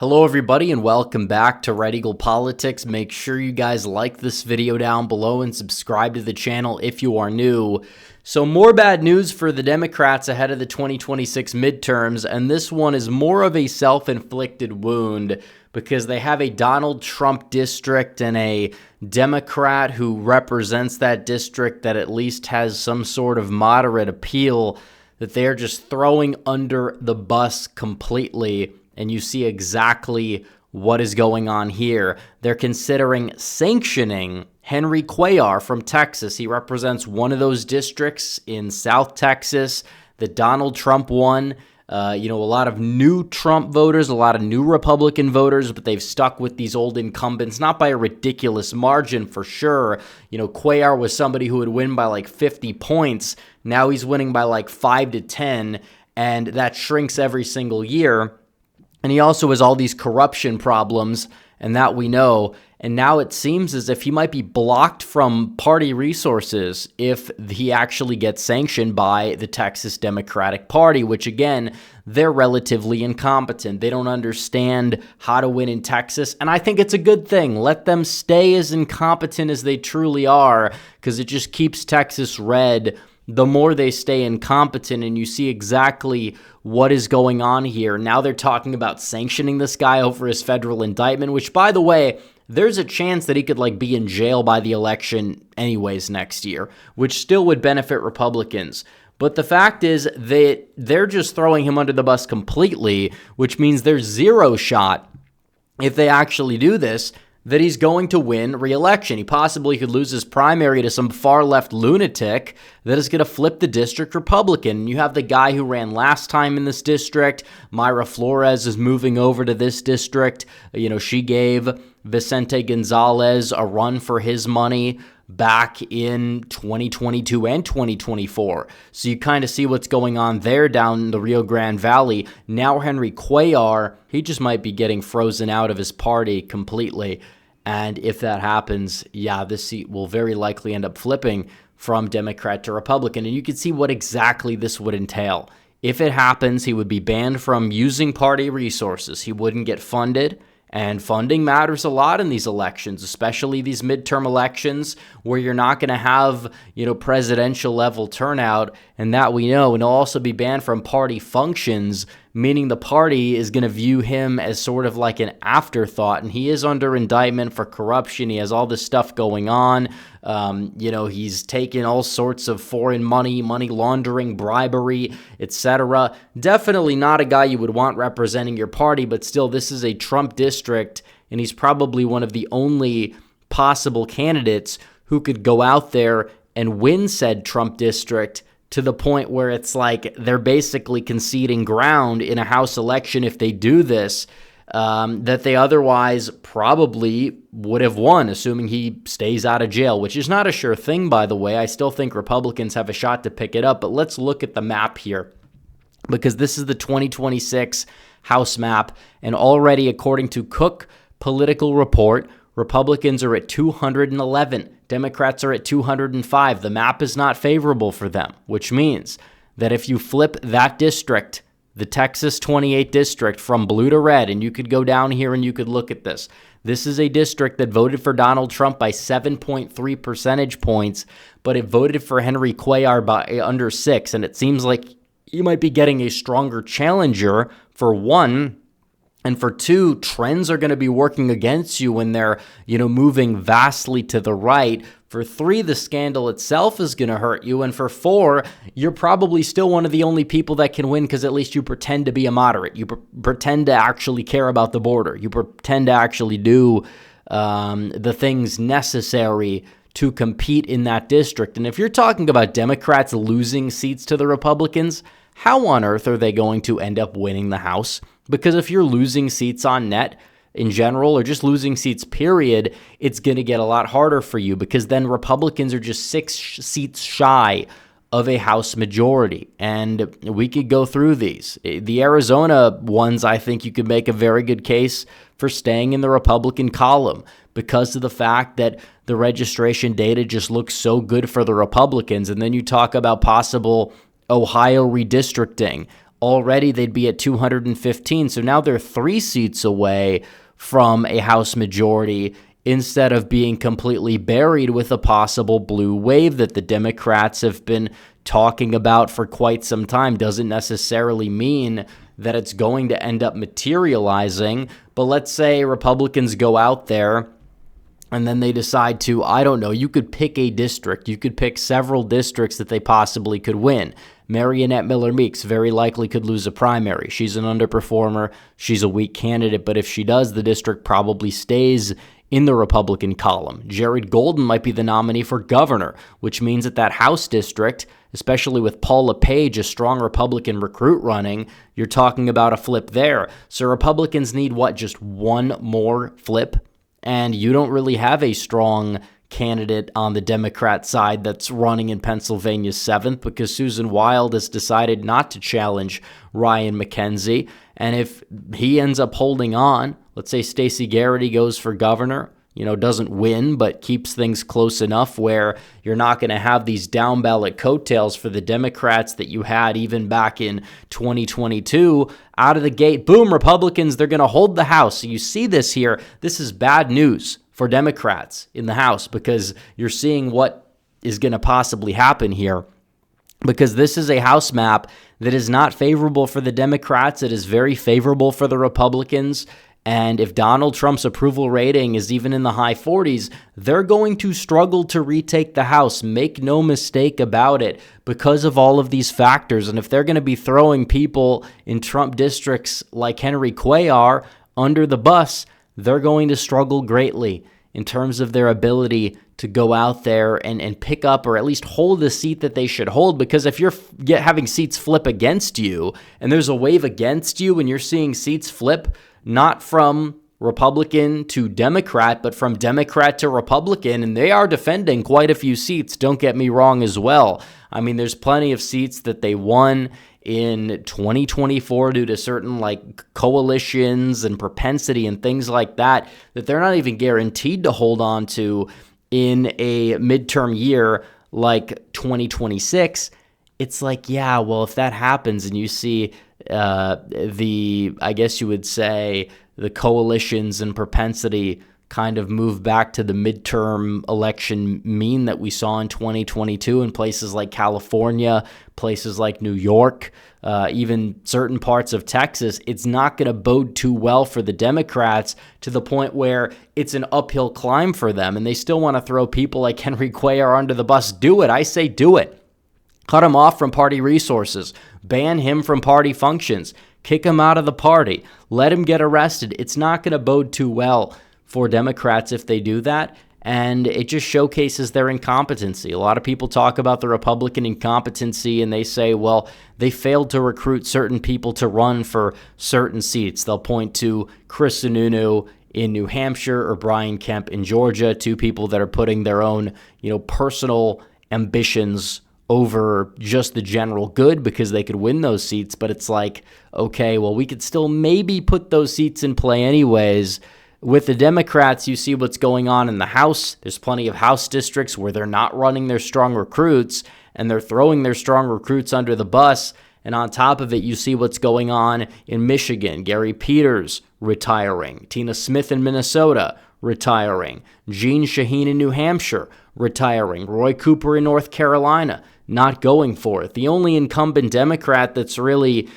Hello everybody and welcome back to Red Eagle Politics. Make sure you guys like this video down below and subscribe to the channel if you are new. So more bad news for the Democrats ahead of the 2026 midterms, and this one is more of a self-inflicted wound because they have a Donald Trump district and a Democrat who represents that district that at least has some sort of moderate appeal that they're just throwing under the bus completely. And you see exactly what is going on here. They're considering sanctioning Henry Cuellar from Texas. He represents one of those districts in South Texas that Donald Trump won. A lot of new Trump voters, a lot of new Republican voters, but they've stuck with these old incumbents, not by a ridiculous margin for sure. Cuellar was somebody who would win by like 50 points. Now he's winning by like 5 to 10, and that shrinks every single year. And he also has all these corruption problems, and that we know. And now it seems as if he might be blocked from party resources if he actually gets sanctioned by the Texas Democratic Party, which, again, they're relatively incompetent. They don't understand how to win in Texas, and I think it's a good thing. Let them stay as incompetent as they truly are, because it just keeps Texas red the more they stay incompetent, and you see exactly what is going on here. Now they're talking about sanctioning this guy over his federal indictment, which, by the way, there's a chance that he could be in jail by the election anyways next year, which still would benefit Republicans. But the fact is that they're just throwing him under the bus completely, which means there's zero shot, if they actually do this, that he's going to win re-election. He possibly could lose his primary to some far-left lunatic that is going to flip the district Republican. You have the guy who ran last time in this district. Mayra Flores is moving over to this district. She gave Vicente Gonzalez a run for his money back in 2022 and 2024. So you kind of see what's going on there down in the Rio Grande Valley. Now Henry Cuellar, he just might be getting frozen out of his party completely. And if that happens, this seat will very likely end up flipping from Democrat to Republican. And you can see what exactly this would entail. If it happens, he would be banned from using party resources. He wouldn't get funded. And funding matters a lot in these elections, especially these midterm elections where you're not going to have, presidential level turnout, and that we know. And he'll also be banned from party functions, meaning the party is going to view him as sort of like an afterthought. And he is under indictment for corruption. He has all this stuff going on. He's taken all sorts of foreign money laundering, bribery, etc. Definitely not a guy you would want representing your party, but still, this is a Trump district, and he's probably one of the only possible candidates who could go out there and win said Trump district to the point where it's like they're basically conceding ground in a House election if they do this, that they otherwise probably would have won, assuming he stays out of jail, which is not a sure thing, by the way. I still think Republicans have a shot to pick it up, but let's look at the map here, because this is the 2026 House map, and already, according to Cook Political Report, Republicans are at 211. Democrats are at 205. The map is not favorable for them, which means that if you flip that district, the Texas 28 district, from blue to red, and you could go down here and you could look at this. This is a district that voted for Donald Trump by 7.3 percentage points, but it voted for Henry Cuellar by under 6, and it seems like you might be getting a stronger challenger, for one. And for two, trends are going to be working against you when they're, moving vastly to the right. For three, the scandal itself is going to hurt you. And for four, you're probably still one of the only people that can win because at least you pretend to be a moderate. You pretend to actually care about the border. You pretend to actually do the things necessary to compete in that district. And if you're talking about Democrats losing seats to the Republicans, how on earth are they going to end up winning the House? Because if you're losing seats on net in general, or just losing seats period, it's going to get a lot harder for you, because then Republicans are just 6 seats shy of a House majority. And we could go through these. The Arizona ones, I think you could make a very good case for staying in the Republican column because of the fact that the registration data just looks so good for the Republicans. And then you talk about possible Ohio redistricting. already they'd be at 215. So now they're 3 seats away from a House majority instead of being completely buried with a possible blue wave that the Democrats have been talking about for quite some time. Doesn't necessarily mean that it's going to end up materializing, but let's say Republicans go out there and then they decide to, I don't know, you could pick a district. You could pick several districts that they possibly could win. Marionette Miller Meeks very likely could lose a primary. She's an underperformer. She's a weak candidate, but if she does, the district probably stays in the Republican column. Jared Golden might be the nominee for governor, which means that that House district, especially with Paul LePage, a strong Republican recruit running, you're talking about a flip there. So Republicans need what? Just one more flip? And you don't really have a strong candidate on the Democrat side that's running in Pennsylvania's 7th because Susan Wild has decided not to challenge Ryan McKenzie. And if he ends up holding on, let's say Stacey Garrity goes for governor, doesn't win, but keeps things close enough where you're not going to have these down ballot coattails for the Democrats that you had even back in 2022. Out of the gate, boom, Republicans, they're going to hold the House. So you see this here. This is bad news for Democrats in the House because you're seeing what is going to possibly happen here. Because this is a House map that is not favorable for the Democrats. It is very favorable for the Republicans. And if Donald Trump's approval rating is even in the high 40s, they're going to struggle to retake the House. Make no mistake about it because of all of these factors. And if they're going to be throwing people in Trump districts like Henry Cuellar under the bus, they're going to struggle greatly in terms of their ability to go out there and pick up or at least hold the seat that they should hold. Because if you're having seats flip against you and there's a wave against you and you're seeing seats flip not from Republican to Democrat, but from Democrat to Republican, and they are defending quite a few seats, don't get me wrong as well. I mean, there's plenty of seats that they won in 2024 due to certain coalitions and propensity and things like that they're not even guaranteed to hold on to in a midterm year like 2026. It's if that happens and you see I guess you would say the coalitions and propensity kind of move back to the midterm election mean that we saw in 2022 in places like California, places like New York, even certain parts of Texas, it's not going to bode too well for the Democrats to the point where it's an uphill climb for them. And they still want to throw people like Henry Cuellar under the bus. Do it. I say do it. Cut him off from party resources. Ban him from party functions. Kick him out of the party. Let him get arrested. It's not going to bode too well for Democrats if they do that. And it just showcases their incompetency. A lot of people talk about the Republican incompetency and they say, well, they failed to recruit certain people to run for certain seats. They'll point to Chris Sununu in New Hampshire or Brian Kemp in Georgia, two people that are putting their own, personal ambitions over just the general good because they could win those seats. But it's okay, well, we could still maybe put those seats in play anyways. With the Democrats, you see what's going on in the House. There's plenty of House districts where they're not running their strong recruits and they're throwing their strong recruits under the bus. And on top of it, you see what's going on in Michigan. Gary Peters retiring. Tina Smith in Minnesota retiring. Jeanne Shaheen in New Hampshire retiring. Roy Cooper in North Carolina not going for it. The only incumbent Democrat that's really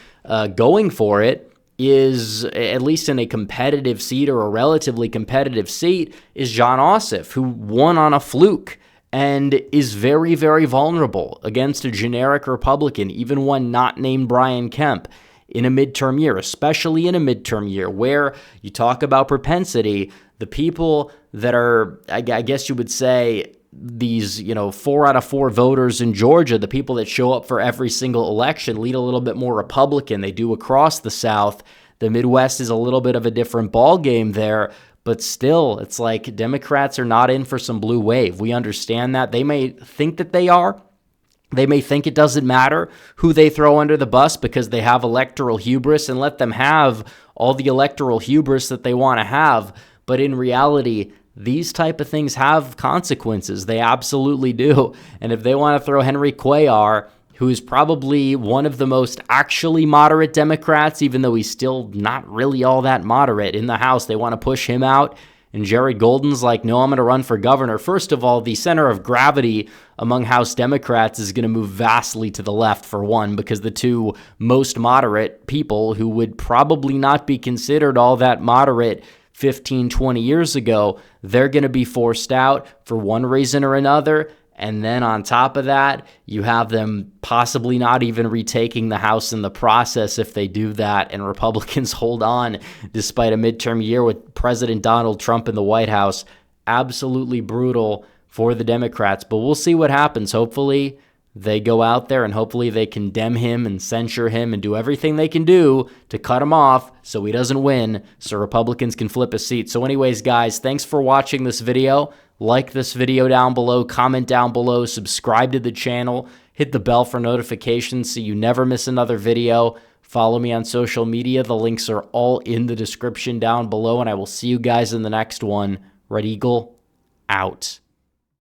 going for it is, at least in a competitive seat or a relatively competitive seat, is John Ossoff, who won on a fluke and is very, very vulnerable against a generic Republican, even one not named Brian Kemp, in a midterm year, especially in a midterm year where you talk about propensity. The people that are, I guess you would say, these 4 out of 4 voters in Georgia, the people that show up for every single election, lead a little bit more Republican. They do across the South. The Midwest is a little bit of a different ball game there, but still, it's Democrats are not in for some blue wave. We understand that. They may think that they are. They may think it doesn't matter who they throw under the bus because they have electoral hubris, and let them have all the electoral hubris that they want to have. But in reality, these type of things have consequences. They absolutely do. And if they want to throw Henry Cuellar who is probably one of the most actually moderate Democrats, even though he's still not really all that moderate in the House. They want to push him out. And Jerry Golden's like, no, I'm going to run for governor. First of all, the center of gravity among House Democrats is going to move vastly to the left, for one, because the two most moderate people who would probably not be considered all that moderate 15, 20 years ago, they're going to be forced out for one reason or another. And then on top of that, you have them possibly not even retaking the House in the process if they do that, and Republicans hold on despite a midterm year with President Donald Trump in the White House. Absolutely brutal for the Democrats, but we'll see what happens. Hopefully they go out there and hopefully they condemn him and censure him and do everything they can do to cut him off so he doesn't win, so Republicans can flip a seat. So anyways, guys, thanks for watching this video. Like this video down below, comment down below, subscribe to the channel, hit the bell for notifications so you never miss another video. Follow me on social media. The links are all in the description down below, and I will see you guys in the next one. Red Eagle, out.